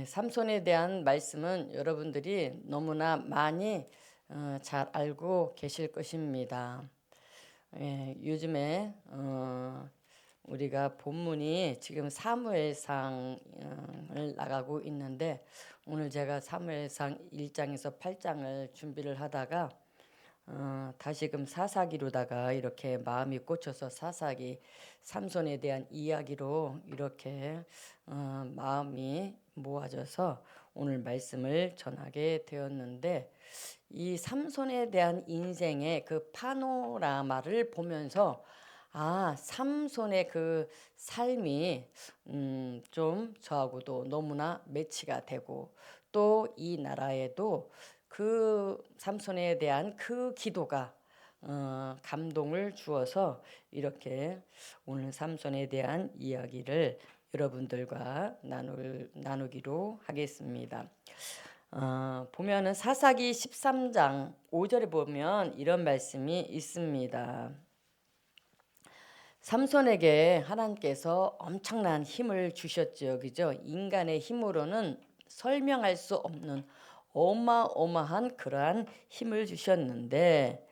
삼손에 대한 말씀은 여러분들이 너무나 많이 잘 알고 계실 것입니다. 요즘에 우리가 본문이 지금 사무엘상을 나가고 있는데, 오늘 제가 사무엘상 1장에서 8장을 준비를 하다가 다시금 사사기로다가 이렇게 마음이 꽂혀서 사사기 삼손에 대한 이야기로 이렇게 마음이 모아져서 오늘 말씀을 전하게 되었는데, 이 삼손에 대한 인생의 그 파노라마를 보면서 삼손의 그 삶이 좀 저하고도 너무나 매치가 되고, 또 이 나라에도 그 삼손에 대한 그 기도가 감동을 주어서 이렇게 오늘 삼손에 대한 이야기를 여러분들과 나누기로 하겠습니다. 보면은 사사기 13장 5절에 보면 이런 말씀이 있습니다. 삼손에게 하나님께서 엄청난 힘을 주셨죠. 그죠? 인간의 힘으로는 설명할 수 없는 어마어마한 그러한 힘을 주셨는데,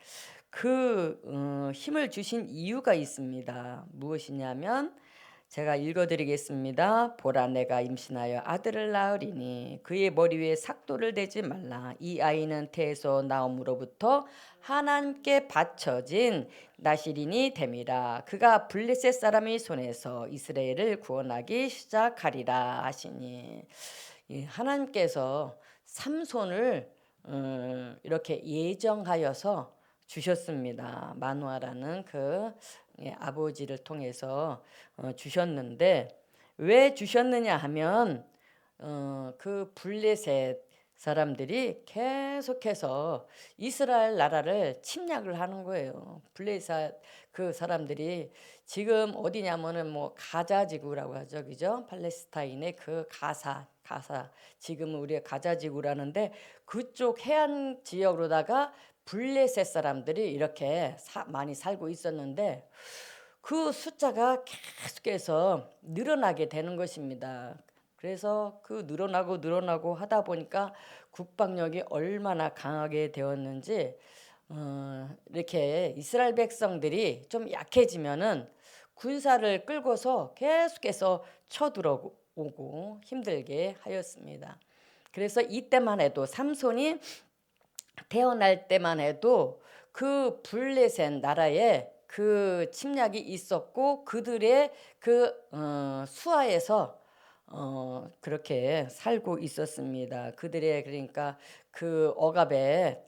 그 힘을 주신 이유가 있습니다. 무엇이냐면 제가 읽어드리겠습니다. 보라, 내가 임신하여 아들을 낳으리니 그의 머리 위에 삭도를 대지 말라. 이 아이는 태에서 나옴으로부터 하나님께 바쳐진 나실인이 됨이라. 그가 블레셋 사람의 손에서 이스라엘을 구원하기 시작하리라 하시니, 하나님께서 삼손을 이렇게 예정하여서 주셨습니다. 마누아라는 그 아버지를 통해서 주셨는데, 왜 주셨느냐 하면 그 블레셋 사람들이 계속해서 이스라엘 나라를 침략을 하는 거예요. 블레셋 그 사람들이 지금 어디냐면은 뭐 가자 지구라고 하죠, 그죠? 팔레스타인의 그 가사 지금은 우리가 가자 지구라는데, 그쪽 해안 지역으로다가 블레셋 사람들이 이렇게 많이 살고 있었는데, 그 숫자가 계속해서 늘어나게 되는 것입니다. 그래서 그 늘어나고 하다 보니까 국방력이 얼마나 강하게 되었는지, 이렇게 이스라엘 백성들이 좀 약해지면은 군사를 끌고서 계속해서 쳐들어오고 힘들게 하였습니다. 그래서 이때만 해도 삼손이 태어날 때만 해도 그 블레셋 나라에 그 침략이 있었고, 그들의 그 수하에서 그렇게 살고 있었습니다. 그들의 그러니까 그 억압에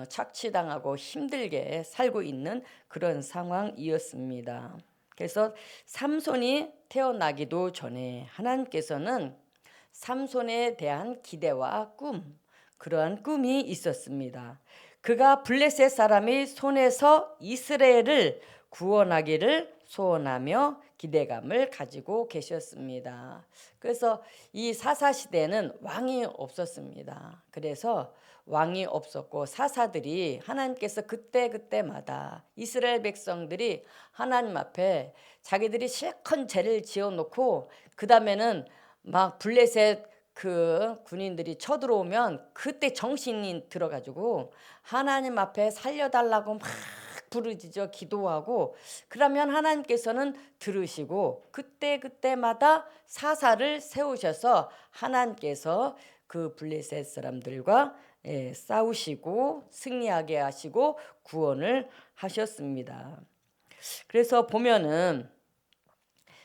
착취당하고 힘들게 살고 있는 그런 상황이었습니다. 그래서 삼손이 태어나기도 전에 하나님께서는 삼손에 대한 기대와 그러한 꿈이 있었습니다. 그가 블레셋 사람의 손에서 이스라엘을 구원하기를 소원하며 기대감을 가지고 계셨습니다. 그래서 이 사사시대는 왕이 없었습니다. 그래서 왕이 없었고, 사사들이 하나님께서 그때마다 이스라엘 백성들이 하나님 앞에 자기들이 실컷 죄를 지어놓고, 그 다음에는 막 블레셋 그 군인들이 쳐들어오면 그때 정신이 들어가지고 하나님 앞에 살려달라고 막 부르짖어 기도하고, 그러면 하나님께서는 들으시고 그때마다 사사를 세우셔서 하나님께서 그 블레셋 사람들과 싸우시고 승리하게 하시고 구원을 하셨습니다. 그래서 보면은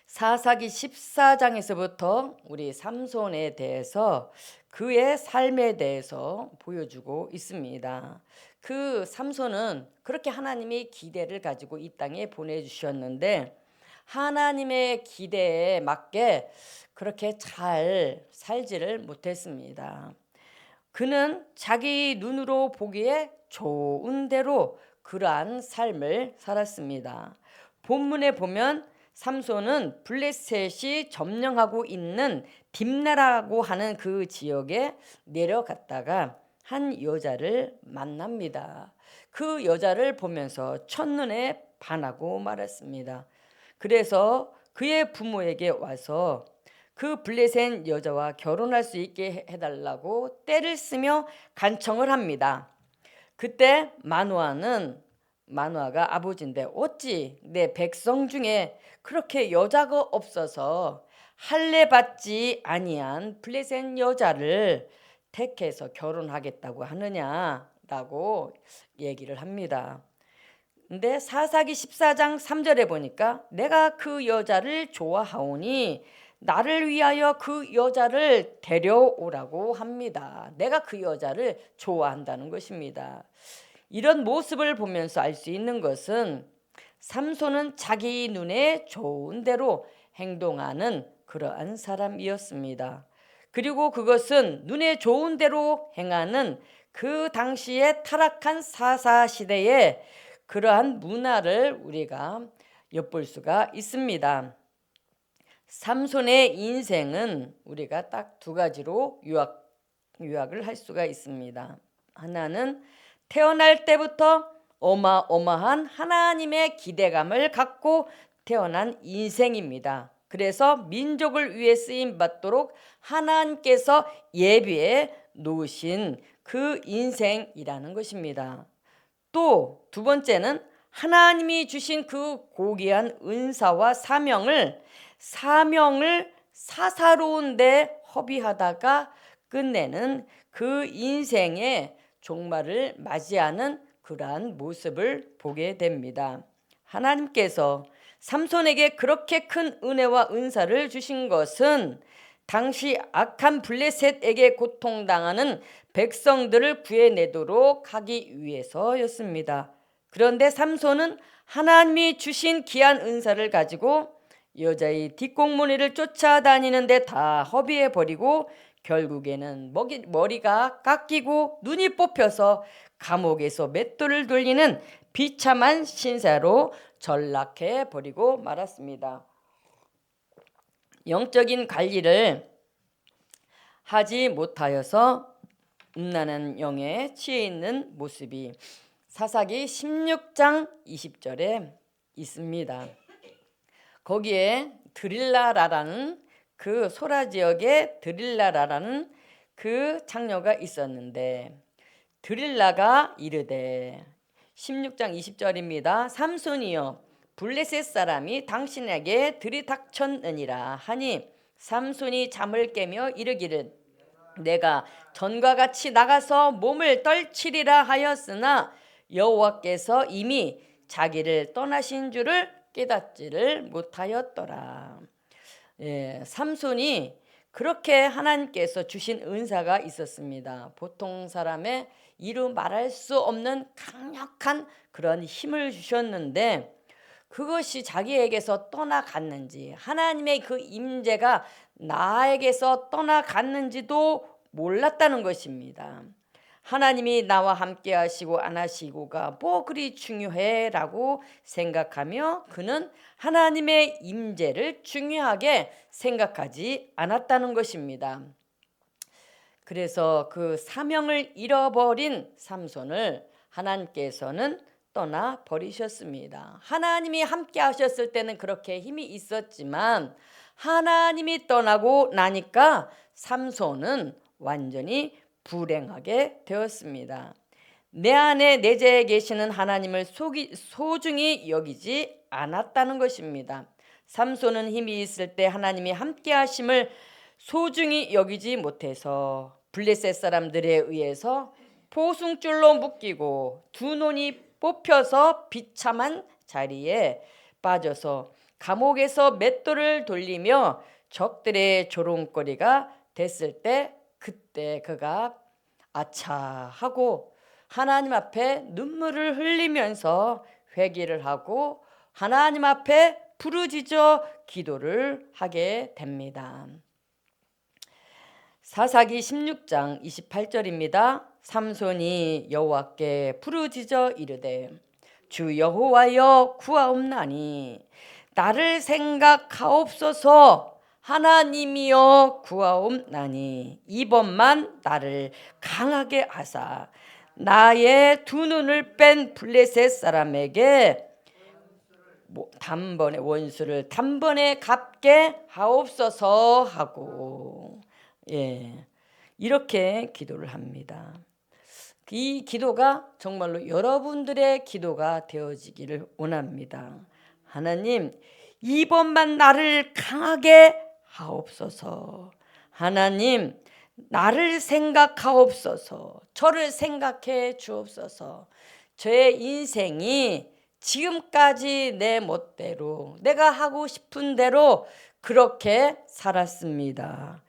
사사기 14장에서부터 우리 삼손에 대해서 그의 삶에 대해서 보여주고 있습니다. 그 삼손은 그렇게 하나님의 기대를 가지고 이 땅에 보내주셨는데, 하나님의 기대에 맞게 그렇게 잘 살지를 못했습니다. 그는 자기 눈으로 보기에 좋은 대로 그러한 삶을 살았습니다. 본문에 보면 삼손은 블레셋이 점령하고 있는 딥나라고 하는 그 지역에 내려갔다가 한 여자를 만납니다. 그 여자를 보면서 첫눈에 반하고 말았습니다. 그래서 그의 부모에게 와서 그 블레셋 여자와 결혼할 수 있게 해달라고 떼를 쓰며 간청을 합니다. 그때 마누아가 아버지인데 어찌 내 백성 중에 그렇게 여자가 없어서 할례 받지 아니한 블레셋 여자를 택해서 결혼하겠다고 하느냐라고 얘기를 합니다. 근데 사사기 14장 3절에 보니까 내가 그 여자를 좋아하오니 나를 위하여 그 여자를 데려오라고 합니다. 내가 그 여자를 좋아한다는 것입니다. 이런 모습을 보면서 알 수 있는 것은 삼손은 자기 눈에 좋은 대로 행동하는 그러한 사람이었습니다. 그리고 그것은 눈에 좋은 대로 행하는 그 당시의 타락한 사사시대에 그러한 문화를 우리가 엿볼 수가 있습니다. 삼손의 인생은 우리가 딱 두 가지로 요약을 할 수가 있습니다. 하나는 태어날 때부터 어마어마한 하나님의 기대감을 갖고 태어난 인생입니다. 그래서 민족을 위해 쓰임 받도록 하나님께서 예비해 놓으신 그 인생이라는 것입니다. 또 두 번째는 하나님이 주신 그 고귀한 은사와 사명을 사사로운데 허비하다가 끝내는 그 인생의 종말을 맞이하는 그러한 모습을 보게 됩니다. 하나님께서 삼손에게 그렇게 큰 은혜와 은사를 주신 것은 당시 악한 블레셋에게 고통당하는 백성들을 구해내도록 하기 위해서였습니다. 그런데 삼손은 하나님이 주신 귀한 은사를 가지고 여자의 뒷공무니를 쫓아다니는데 다 허비해버리고 결국에는 머리가 깎이고 눈이 뽑혀서 감옥에서 맷돌을 돌리는 비참한 신세로 전락해버리고 말았습니다. 영적인 관리를 하지 못하여서 음란한 영에 취해 있는 모습이 사사기 16장 20절에 있습니다. 거기에 드릴라라라는 그 소라 지역에 드릴라라라는 그 장녀가 있었는데 드릴라가 이르되 16장 20절입니다. 삼손이여 블레셋 사람이 당신에게 들이닥쳤느니라 하니 삼손이 잠을 깨며 이르기를 내가 전과 같이 나가서 몸을 떨치리라 하였으나 여호와께서 이미 자기를 떠나신 줄을 깨닫지를 못하였더라. 삼손이 그렇게 하나님께서 주신 은사가 있었습니다. 보통 사람의 이루 말할 수 없는 강력한 그런 힘을 주셨는데 그것이 자기에게서 떠나갔는지 하나님의 그 임재가 나에게서 떠나갔는지도 몰랐다는 것입니다. 하나님이 나와 함께 하시고 안 하시고가 뭐 그리 중요해 라고 생각하며 그는 하나님의 임재를 중요하게 생각하지 않았다는 것입니다. 그래서 그 사명을 잃어버린 삼손을 하나님께서는 떠나버리셨습니다. 하나님이 함께 하셨을 때는 그렇게 힘이 있었지만 하나님이 떠나고 나니까 삼손은 완전히 불행하게 되었습니다. 내 안에 내재해 계시는 하나님을 소중히 여기지 않았다는 것입니다. 삼손은 힘이 있을 때 하나님이 함께 하심을 소중히 여기지 못해서 블레셋 사람들에 의해서 포승줄로 묶이고 두 눈이 뽑혀서 비참한 자리에 빠져서 감옥에서 맷돌을 돌리며 적들의 조롱거리가 됐을 때 그때 그가 아차 하고 하나님 앞에 눈물을 흘리면서 회개를 하고 하나님 앞에 부르짖어 기도를 하게 됩니다. 사사기 16장 28절입니다. 삼손이 여호와께 부르짖어 이르되 주 여호와여 구하옵나니 나를 생각하옵소서. 하나님이여 구하옵나니 이번만 나를 강하게 하사 나의 두 눈을 뺀 블레셋 사람에게 단번에 원수를 단번에 갚게 하옵소서 하고 이렇게 기도를 합니다. 이 기도가 정말로 여러분들의 기도가 되어지기를 원합니다. 하나님, 이번만 나를 강하게 하옵소서. 하나님, 나를 생각하옵소서. 저를 생각해 주옵소서. 저의 인생이 지금까지 내 멋대로 내가 하고 싶은 대로 그렇게 살았습니다.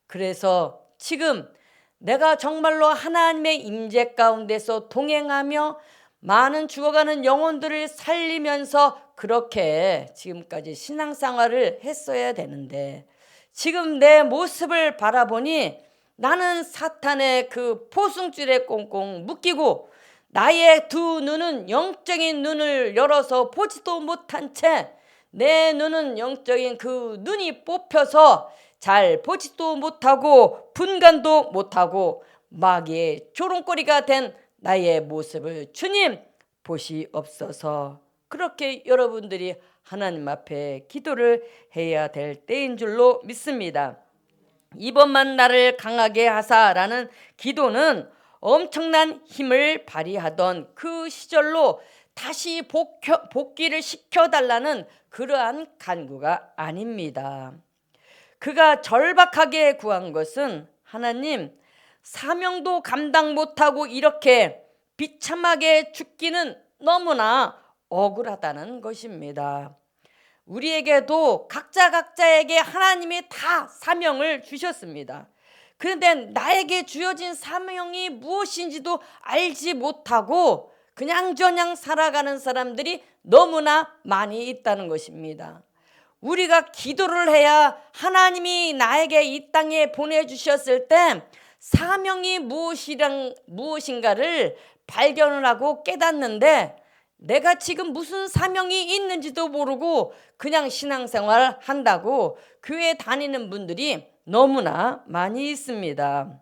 그래서 지금 내가 정말로 하나님의 임재 가운데서 동행하며 많은 죽어가는 영혼들을 살리면서 그렇게 지금까지 신앙생활을 했어야 되는데 지금 내 모습을 바라보니 나는 사탄의 그 포승줄에 꽁꽁 묶이고 나의 두 눈은 영적인 눈을 열어서 보지도 못한 채 내 눈은 영적인 그 눈이 뽑혀서 잘 보지도 못하고 분간도 못하고 마귀의 조롱거리가 된 나의 모습을 주님 보시옵소서. 그렇게 여러분들이 하나님 앞에 기도를 해야 될 때인 줄로 믿습니다. 이번만 나를 강하게 하사라는 기도는 엄청난 힘을 발휘하던 그 시절로 다시 복귀를 시켜달라는 그러한 간구가 아닙니다. 그가 절박하게 구한 것은 하나님, 사명도 감당 못하고 이렇게 비참하게 죽기는 너무나 억울하다는 것입니다. 우리에게도 각자에게 하나님이 다 사명을 주셨습니다. 그런데 나에게 주어진 사명이 무엇인지도 알지 못하고 그냥저냥 살아가는 사람들이 너무나 많이 있다는 것입니다. 우리가 기도를 해야 하나님이 나에게 이 땅에 보내주셨을 때 사명이 무엇인가를 발견을 하고 깨닫는데 내가 지금 무슨 사명이 있는지도 모르고 그냥 신앙생활 한다고 교회 다니는 분들이 너무나 많이 있습니다.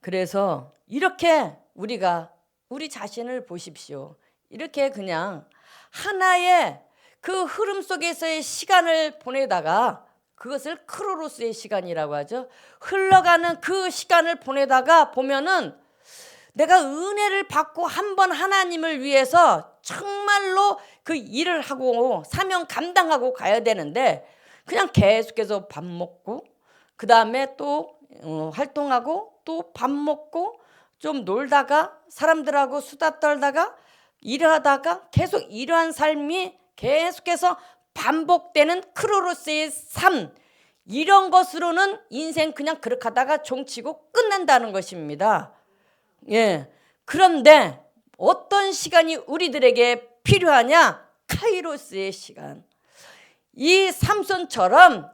그래서 이렇게 우리가 우리 자신을 보십시오. 이렇게 그냥 하나의 그 흐름 속에서의 시간을 보내다가 그것을 크로노스의 시간이라고 하죠. 흘러가는 그 시간을 보내다가 보면은 내가 은혜를 받고 한번 하나님을 위해서 정말로 그 일을 하고 사명 감당하고 가야 되는데 그냥 계속해서 밥 먹고 그 다음에 또 활동하고 또 밥 먹고 좀 놀다가 사람들하고 수다 떨다가 일하다가 계속 이러한 삶이 계속해서 반복되는 크로노스의 삶, 이런 것으로는 인생 그냥 그렇게 하다가 종치고 끝난다는 것입니다. 그런데 어떤 시간이 우리들에게 필요하냐? 카이로스의 시간. 이 삼손처럼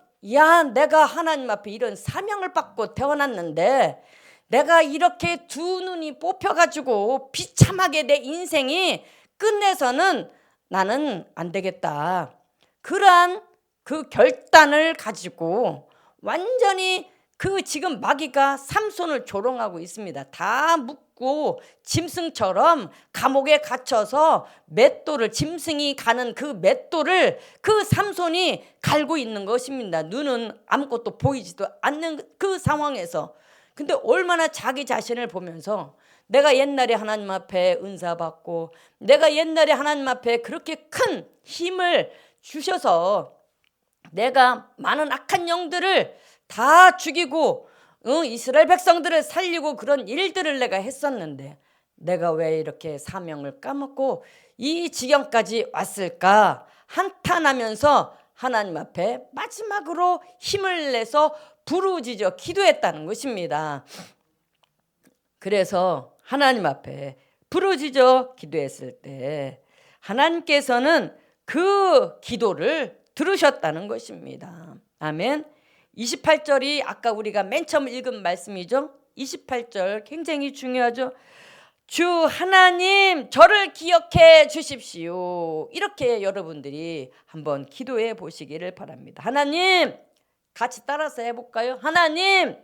내가 하나님 앞에 이런 사명을 받고 태어났는데 내가 이렇게 두 눈이 뽑혀가지고 비참하게 내 인생이 끝내서는 나는 안 되겠다. 그러한 그 결단을 가지고 완전히 그 지금 마귀가 삼손을 조롱하고 있습니다. 다 묶고 짐승처럼 감옥에 갇혀서 맷돌을 짐승이 가는 그 맷돌을 그 삼손이 갈고 있는 것입니다. 눈은 아무것도 보이지도 않는 그 상황에서. 근데 얼마나 자기 자신을 보면서 내가 옛날에 하나님 앞에 은사 받고 내가 옛날에 하나님 앞에 그렇게 큰 힘을 주셔서 내가 많은 악한 영들을 다 죽이고 이스라엘 백성들을 살리고 그런 일들을 내가 했었는데 내가 왜 이렇게 사명을 까먹고 이 지경까지 왔을까 한탄하면서 하나님 앞에 마지막으로 힘을 내서 부르짖어 기도했다는 것입니다. 그래서 하나님 앞에 부르짖어 기도했을 때 하나님께서는 그 기도를 들으셨다는 것입니다. 아멘. 28절이 아까 우리가 맨 처음 읽은 말씀이죠. 28절 굉장히 중요하죠. 주 하나님 저를 기억해 주십시오. 이렇게 여러분들이 한번 기도해 보시기를 바랍니다. 하나님, 같이 따라서 해볼까요? 하나님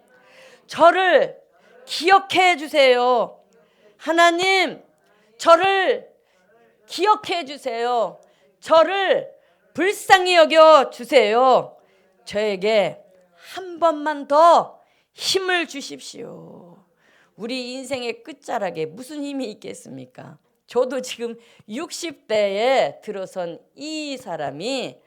저를 기억해 주세요. 하나님 저를 기억해 주세요. 저를 불쌍히 여겨 주세요. 저에게 한 번만 더 힘을 주십시오. 우리 인생의 끝자락에 무슨 힘이 있겠습니까? 저도 지금 60대에 들어선 이 사람이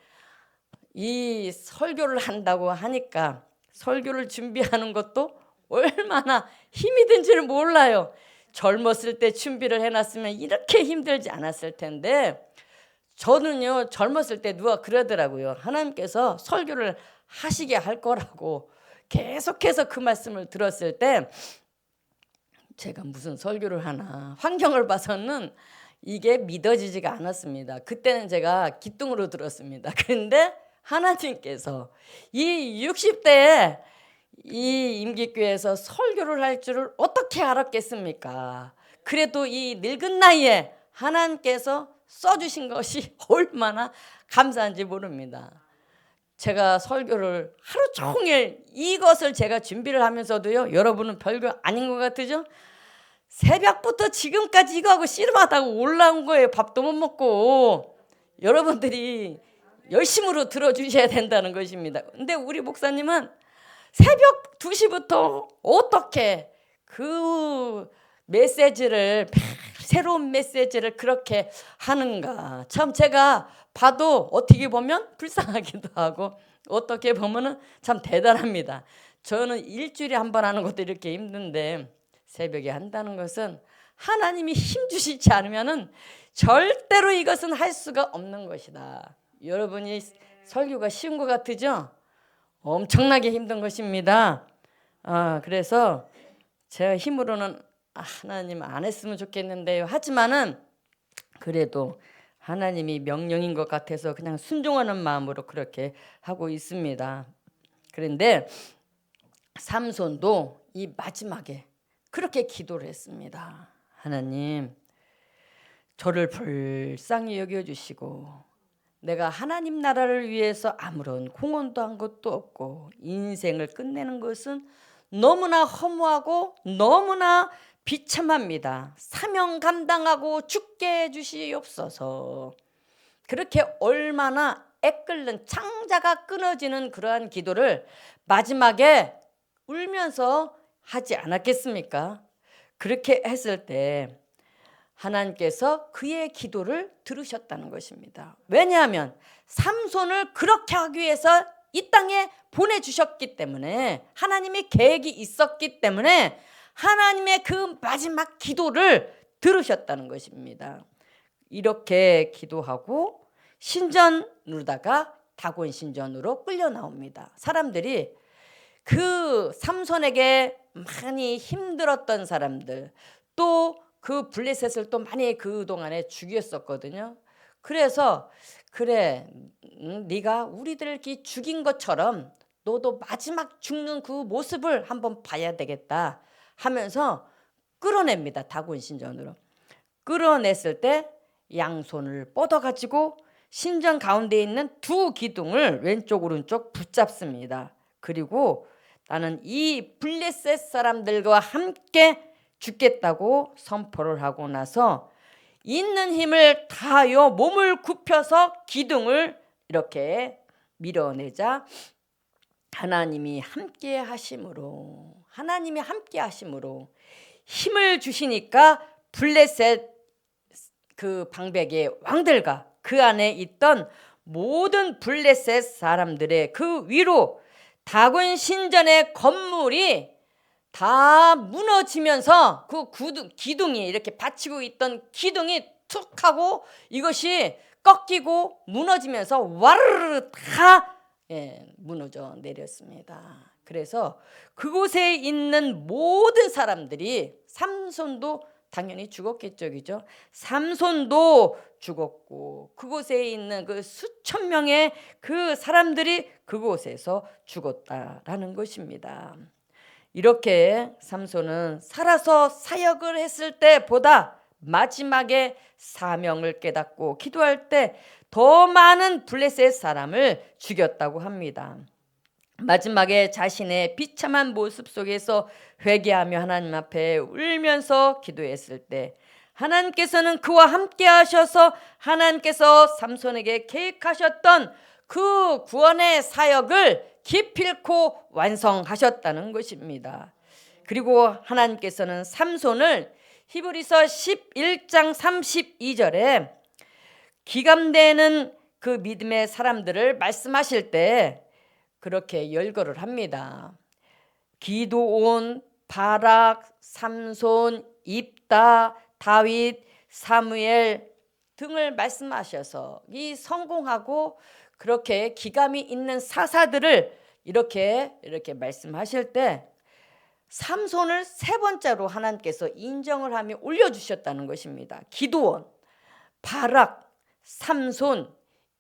이 설교를 한다고 하니까 설교를 준비하는 것도 얼마나 힘이 든지를 몰라요. 젊었을 때 준비를 해놨으면 이렇게 힘들지 않았을 텐데, 저는요 젊었을 때 누가 그러더라고요. 하나님께서 설교를 하시게 할 거라고 계속해서 그 말씀을 들었을 때 제가 무슨 설교를 하나, 환경을 봐서는 이게 믿어지지가 않았습니다. 그때는 제가 기뚱으로 들었습니다. 그런데 하나님께서 이 60대에 이 임기교회에서 설교를 할 줄을 어떻게 알았겠습니까? 그래도 이 늙은 나이에 하나님께서 써주신 것이 얼마나 감사한지 모릅니다. 제가 설교를 하루 종일 이것을 제가 준비를 하면서도요, 여러분은 별거 아닌 것 같으죠? 새벽부터 지금까지 이거하고 씨름하다고 올라온 거예요. 밥도 못 먹고. 여러분들이 열심으로 들어주셔야 된다는 것입니다. 근데 우리 목사님은 새벽 2시부터 어떻게 그 메시지를, 새로운 메시지를 그렇게 하는가. 참 제가 봐도 어떻게 보면 불쌍하기도 하고 어떻게 보면은 참 대단합니다. 저는 일주일에 한 번 하는 것도 이렇게 힘든데 새벽에 한다는 것은 하나님이 힘 주시지 않으면은 절대로 이것은 할 수가 없는 것이다. 여러분이 설교가 쉬운 것 같으죠? 엄청나게 힘든 것입니다. 그래서 제 힘으로는 하나님 안 했으면 좋겠는데요. 하지만은 그래도 하나님이 명령인 것 같아서 그냥 순종하는 마음으로 그렇게 하고 있습니다. 그런데 삼손도 이 마지막에 그렇게 기도를 했습니다. 하나님, 저를 불쌍히 여겨주시고 내가 하나님 나라를 위해서 아무런 공헌도 한 것도 없고 인생을 끝내는 것은 너무나 허무하고 너무나 비참합니다. 사명 감당하고 죽게 해주시옵소서. 그렇게 얼마나 애끓는 창자가 끊어지는 그러한 기도를 마지막에 울면서 하지 않았겠습니까? 그렇게 했을 때 하나님께서 그의 기도를 들으셨다는 것입니다. 왜냐하면 삼손을 그렇게 하기 위해서 이 땅에 보내주셨기 때문에, 하나님의 계획이 있었기 때문에 하나님의 그 마지막 기도를 들으셨다는 것입니다. 이렇게 기도하고 신전으로다가 다곤 신전으로 끌려 나옵니다. 사람들이 그 삼손에게 많이 힘들었던 사람들, 또 그 블레셋을 또 많이 그동안에 죽였었거든요. 그래서 그래, 네가 우리들을 이렇게 죽인 것처럼 너도 마지막 죽는 그 모습을 한번 봐야 되겠다 하면서 끌어냅니다. 다곤 신전으로. 끌어냈을 때 양손을 뻗어가지고 신전 가운데 있는 두 기둥을 왼쪽 오른쪽 붙잡습니다. 그리고 나는 이 블레셋 사람들과 함께 죽겠다고 선포를 하고 나서 있는 힘을 다하여 몸을 굽혀서 기둥을 이렇게 밀어내자 하나님이 함께 하심으로 힘을 주시니까 블레셋 그 방백의 왕들과 그 안에 있던 모든 블레셋 사람들의 그 위로 다곤 신전의 건물이 다 무너지면서 그 기둥이 이렇게 받치고 있던 기둥이 툭 하고 이것이 꺾이고 무너지면서 와르르 다 무너져 내렸습니다. 그래서 그곳에 있는 모든 사람들이, 삼손도 당연히 죽었겠죠, 그죠? 삼손도 죽었고 그곳에 있는 그 수천 명의 그 사람들이 그곳에서 죽었다라는 것입니다. 이렇게 삼손은 살아서 사역을 했을 때보다 마지막에 사명을 깨닫고 기도할 때 더 많은 블레셋 사람을 죽였다고 합니다. 마지막에 자신의 비참한 모습 속에서 회개하며 하나님 앞에 울면서 기도했을 때 하나님께서는 그와 함께 하셔서 하나님께서 삼손에게 계획하셨던 그 구원의 사역을 기필코 완성하셨다는 것입니다. 그리고 하나님께서는 삼손을 히브리서 11장 32절에 기감되는 그 믿음의 사람들을 말씀하실 때 그렇게 열거를 합니다. 기드온, 바락, 삼손, 입다, 다윗, 사무엘 등을 말씀하셔서 이 성공하고 그렇게 기감이 있는 사사들을 이렇게 말씀하실 때 삼손을 세 번째로 하나님께서 인정을 하며 올려주셨다는 것입니다. 기드온, 바락, 삼손,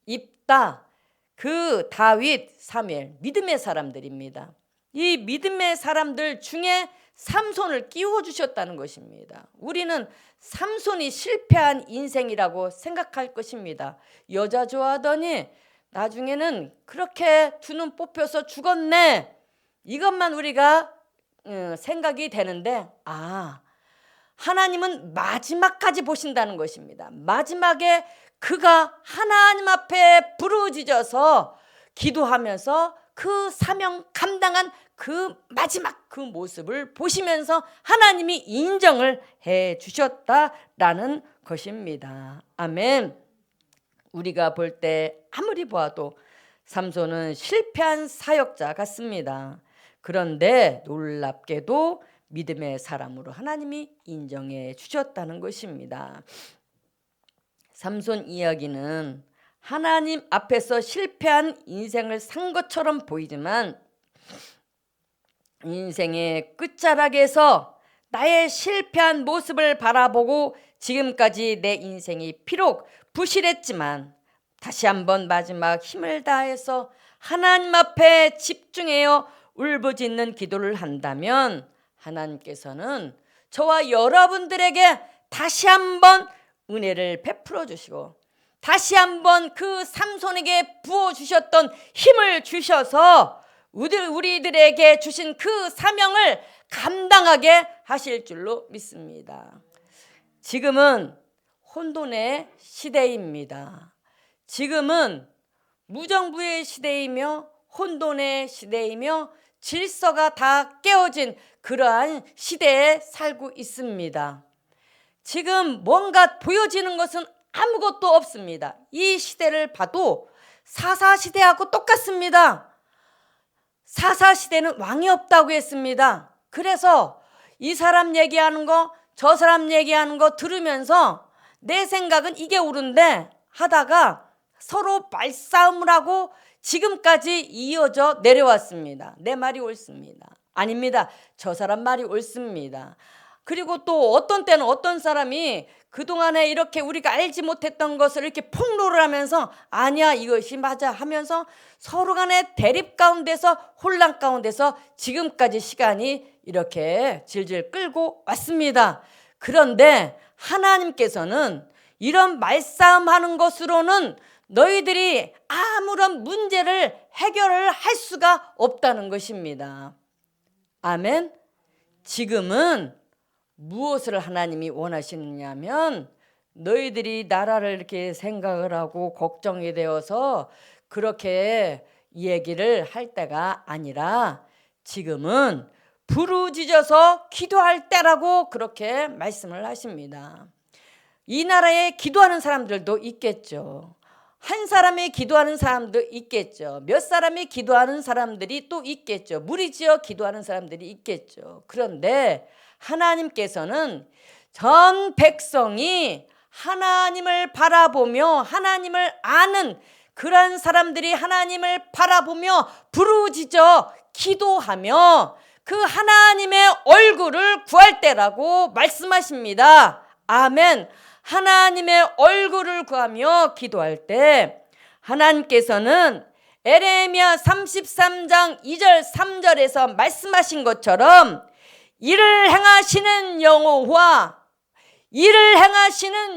입다, 그 다윗, 사무엘 믿음의 사람들입니다. 이 믿음의 사람들 중에 삼손을 끼워주셨다는 것입니다. 우리는 삼손이 실패한 인생이라고 생각할 것입니다. 여자 좋아하더니 나중에는 그렇게 두 눈 뽑혀서 죽었네, 이것만 우리가 생각이 되는데 하나님은 마지막까지 보신다는 것입니다. 마지막에 그가 하나님 앞에 부르짖어서 기도하면서 그 사명 감당한 그 마지막 그 모습을 보시면서 하나님이 인정을 해 주셨다라는 것입니다. 아멘. 우리가 볼 때 아무리 보아도 삼손은 실패한 사역자 같습니다. 그런데 놀랍게도 믿음의 사람으로 하나님이 인정해 주셨다는 것입니다. 삼손 이야기는 하나님 앞에서 실패한 인생을 산 것처럼 보이지만 인생의 끝자락에서 나의 실패한 모습을 바라보고 지금까지 내 인생이 비록 부실했지만 다시 한번 마지막 힘을 다해서 하나님 앞에 집중하여 울부짖는 기도를 한다면 하나님께서는 저와 여러분들에게 다시 한번 은혜를 베풀어 주시고 다시 한번 그 삼손에게 부어주셨던 힘을 주셔서 우리들에게 주신 그 사명을 감당하게 하실 줄로 믿습니다. 지금은 혼돈의 시대입니다. 지금은 무정부의 시대이며 혼돈의 시대이며 질서가 다 깨어진 그러한 시대에 살고 있습니다. 지금 뭔가 보여지는 것은 아무것도 없습니다. 이 시대를 봐도 사사시대하고 똑같습니다. 사사시대는 왕이 없다고 했습니다. 그래서 이 사람 얘기하는 거 저 사람 얘기하는 거 들으면서 내 생각은 이게 옳은데 하다가 서로 말싸움을 하고 지금까지 이어져 내려왔습니다. 내 말이 옳습니다. 아닙니다. 저 사람 말이 옳습니다. 그리고 또 어떤 때는 어떤 사람이 그동안에 이렇게 우리가 알지 못했던 것을 이렇게 폭로를 하면서 아니야 이것이 맞아 하면서 서로 간의 대립 가운데서 혼란 가운데서 지금까지 시간이 이렇게 질질 끌고 왔습니다. 그런데 하나님께서는 이런 말싸움하는 것으로는 너희들이 아무런 문제를 해결을 할 수가 없다는 것입니다. 아멘. 지금은 무엇을 하나님이 원하시느냐면 너희들이 나라를 이렇게 생각을 하고 걱정이 되어서 그렇게 얘기를 할 때가 아니라 지금은 부르짖어서 기도할 때라고 그렇게 말씀을 하십니다. 이 나라에 기도하는 사람들도 있겠죠. 한 사람이 기도하는 사람도 있겠죠. 몇 사람이 기도하는 사람들이 또 있겠죠. 무리지어 기도하는 사람들이 있겠죠. 그런데 하나님께서는 전 백성이 하나님을 바라보며 하나님을 아는 그런 사람들이 하나님을 바라보며 부르짖어 기도하며 그 하나님의 얼굴을 구할 때라고 말씀하십니다. 아멘. 하나님의 얼굴을 구하며 기도할 때 하나님께서는 에레미야 33장 2절 3절에서 말씀하신 것처럼 일을 행하시는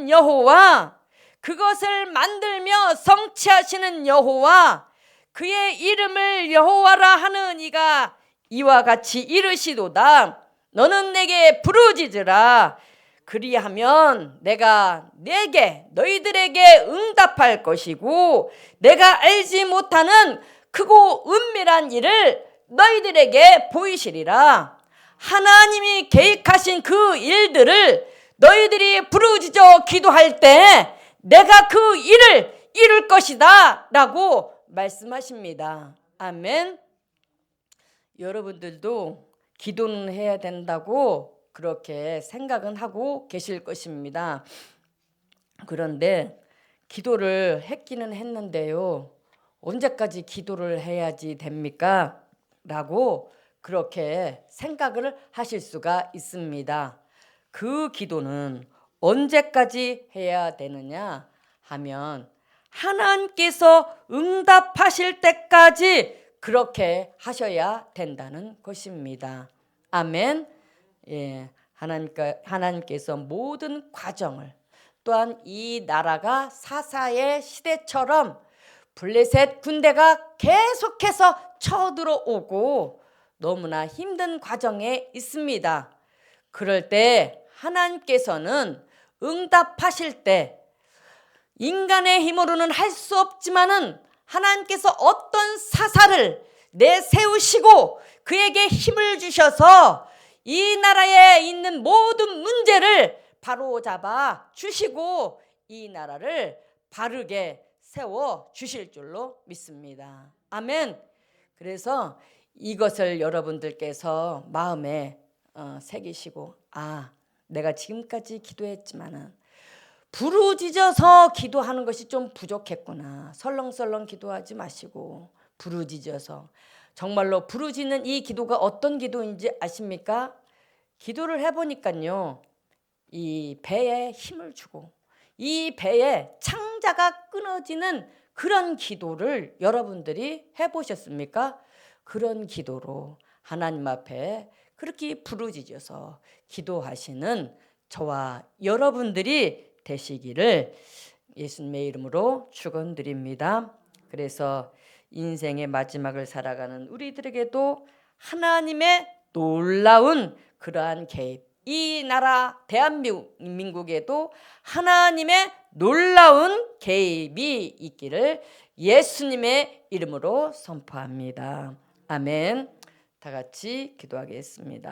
여호와 그것을 만들며 성취하시는 여호와 그의 이름을 여호와라 하는 이가 이와 같이 이르시도다. 너는 내게 부르짖으라. 그리하면 내가 너희들에게 응답할 것이고 내가 알지 못하는 크고 은밀한 일을 너희들에게 보이시리라. 하나님이 계획하신 그 일들을 너희들이 부르짖어 기도할 때 내가 그 일을 이룰 것이다 라고 말씀하십니다. 아멘. 여러분들도 기도는 해야 된다고 그렇게 생각은 하고 계실 것입니다. 그런데 기도를 했기는 했는데요, 언제까지 기도를 해야지 됩니까? 라고 그렇게 생각을 하실 수가 있습니다. 그 기도는 언제까지 해야 되느냐 하면 하나님께서 응답하실 때까지 그렇게 하셔야 된다는 것입니다. 아멘. 예, 하나님께서 모든 과정을, 또한 이 나라가 사사의 시대처럼 블레셋 군대가 계속해서 쳐들어오고 너무나 힘든 과정에 있습니다. 그럴 때 하나님께서는 응답하실 때 인간의 힘으로는 할 수 없지만은 하나님께서 어떤 사사를 내세우시고 그에게 힘을 주셔서 이 나라에 있는 모든 문제를 바로잡아 주시고 이 나라를 바르게 세워 주실 줄로 믿습니다. 아멘. 그래서 이것을 여러분들께서 마음에 새기시고, 내가 지금까지 기도했지만은 부르짖어서 기도하는 것이 좀 부족했구나. 설렁설렁 기도하지 마시고 부르짖어서, 정말로 부르짖는 이 기도가 어떤 기도인지 아십니까? 기도를 해보니까요, 이 배에 힘을 주고 이 배에 창자가 끊어지는 그런 기도를 여러분들이 해보셨습니까? 그런 기도로 하나님 앞에 그렇게 부르짖어서 기도하시는 저와 여러분들이 되시기를 예수님의 이름으로 축원드립니다. 그래서 인생의 마지막을 살아가는 우리들에게도 하나님의 놀라운 그러한 개입, 이 나라 대한민국에도 하나님의 놀라운 개입이 있기를 예수님의 이름으로 선포합니다. 아멘. 다 같이 기도하겠습니다.